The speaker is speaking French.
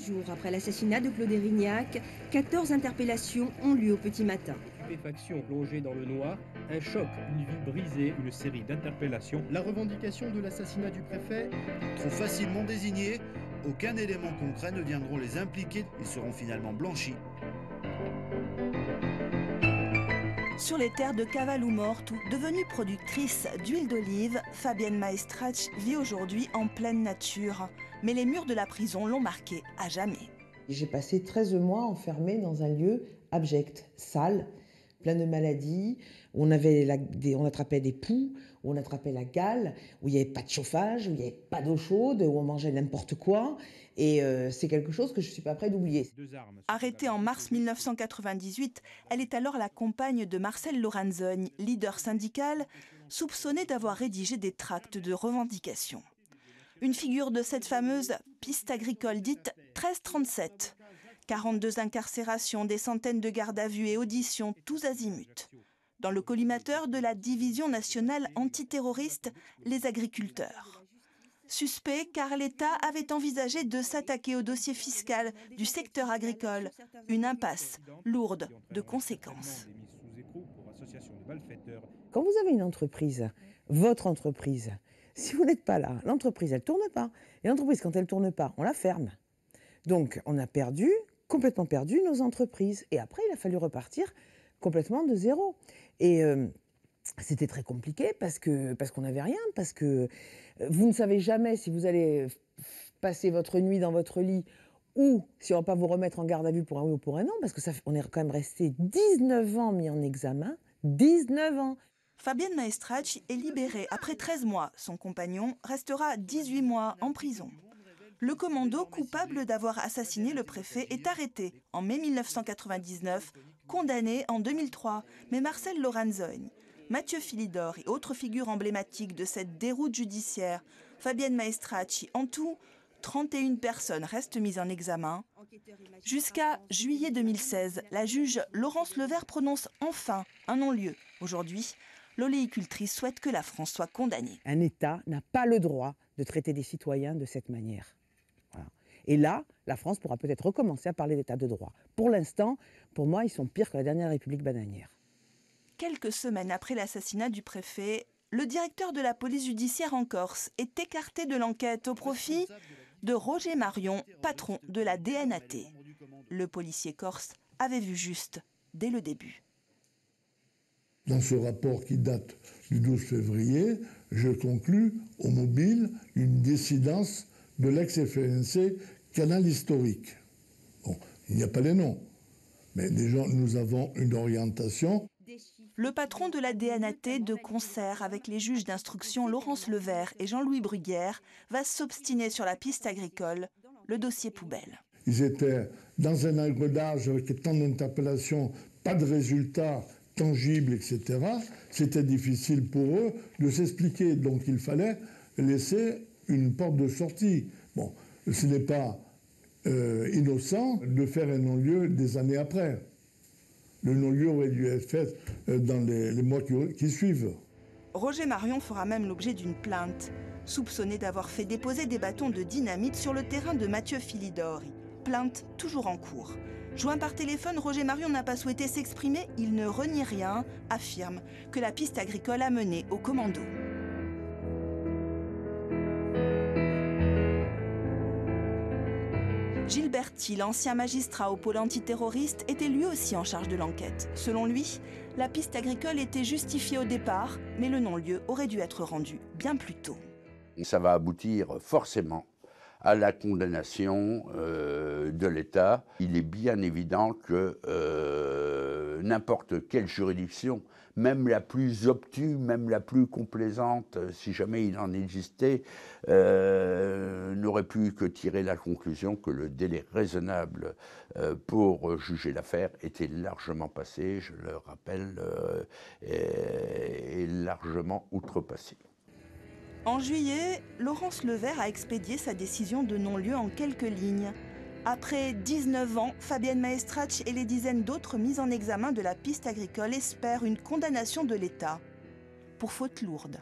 jours après l'assassinat de Claude Érignac, 14 interpellations ont lieu au petit matin. Stupéfaction plongée dans le noir, un choc, une vie brisée, une série d'interpellations. La revendication de l'assassinat du préfet, trop facilement désignés, aucun élément concret ne viendront les impliquer, ils seront finalement blanchis. Sur les terres de Cavalou-Morte, devenue productrice d'huile d'olive, Fabienne Maestrach vit aujourd'hui en pleine nature. Mais les murs de la prison l'ont marquée à jamais. J'ai passé 13 mois enfermée dans un lieu abject, sale, plein de maladies, où on attrapait des poux, où on attrapait la gale, où il n'y avait pas de chauffage, où il n'y avait pas d'eau chaude, où on mangeait n'importe quoi. Et c'est quelque chose que je ne suis pas prête d'oublier. Arrêtée en mars 1998, elle est alors la compagne de Marcel Lorenzogne, leader syndical, soupçonné d'avoir rédigé des tracts de revendication. Une figure de cette fameuse piste agricole dite 1337. 42 incarcérations, des centaines de gardes à vue et auditions, tous azimuts. Dans le collimateur de la division nationale antiterroriste, les agriculteurs. Suspect car l'État avait envisagé de s'attaquer au dossier fiscal du secteur agricole. Une impasse lourde de conséquences. Quand vous avez une entreprise, votre entreprise, si vous n'êtes pas là, l'entreprise, elle ne tourne pas. Et l'entreprise, quand elle ne tourne pas, on la ferme. Donc, on a complètement perdu nos entreprises. Et après, il a fallu repartir complètement de zéro. Et c'était très compliqué parce qu'on n'avait rien, parce que vous ne savez jamais si vous allez passer votre nuit dans votre lit ou si on ne va pas vous remettre en garde à vue pour un oui ou pour un non, parce qu'on est quand même resté 19 ans mis en examen. 19 ans. Fabienne Maestrach est libérée après 13 mois. Son compagnon restera 18 mois en prison. Le commando coupable d'avoir assassiné le préfet est arrêté en mai 1999, condamné en 2003. Mais Marcel Lorenzogne, Mathieu Philidor et autres figures emblématiques de cette déroute judiciaire, Fabienne Maestrach, en tout, 31 personnes restent mises en examen. Jusqu'à juillet 2016, la juge Laurence Levert prononce enfin un non-lieu. Aujourd'hui, l'oléicultrice souhaite que la France soit condamnée. Un État n'a pas le droit de traiter des citoyens de cette manière. Voilà. Et là, la France pourra peut-être recommencer à parler d'État de droit. Pour l'instant, pour moi, ils sont pires que la dernière République bananière. Quelques semaines après l'assassinat du préfet, le directeur de la police judiciaire en Corse est écarté de l'enquête au profit de Roger Marion, patron de la DNAT. Le policier corse avait vu juste dès le début. Dans ce rapport qui date du 12 février, je conclus au mobile une dissidence de l'ex-FNC Canal Historique. Bon, il n'y a pas les noms, mais déjà nous avons une orientation. Le patron de la DNAT, de concert avec les juges d'instruction Laurence Levert et Jean-Louis Bruguière, va s'obstiner sur la piste agricole, le dossier poubelle. Ils étaient dans un engrenage avec tant d'interpellations, pas de résultats tangibles, etc. C'était difficile pour eux de s'expliquer, donc il fallait laisser une porte de sortie. Bon, ce n'est pas innocent de faire un non-lieu des années après. Le non-lieu aurait dû être fait dans les mois qui suivent. Roger Marion fera même l'objet d'une plainte, soupçonné d'avoir fait déposer des bâtons de dynamite sur le terrain de Mathieu Philidor. Plainte toujours en cours. Joint par téléphone, Roger Marion n'a pas souhaité s'exprimer. Il ne renie rien, affirme que la piste agricole a mené au commando. Gilles Berti, l'ancien magistrat au pôle antiterroriste, était lui aussi en charge de l'enquête. Selon lui, la piste agricole était justifiée au départ, mais le non-lieu aurait dû être rendu bien plus tôt. Ça va aboutir forcément à la condamnation de l'État. Il est bien évident que n'importe quelle juridiction, même la plus obtuse, même la plus complaisante, si jamais il en existait, n'aurait pu que tirer la conclusion que le délai raisonnable pour juger l'affaire était largement passé, je le rappelle, est largement outrepassé. En juillet, Laurence Levert a expédié sa décision de non-lieu en quelques lignes. Après 19 ans, Fabienne Maestrach et les dizaines d'autres mises en examen de la piste agricole espèrent une condamnation de l'État pour faute lourde.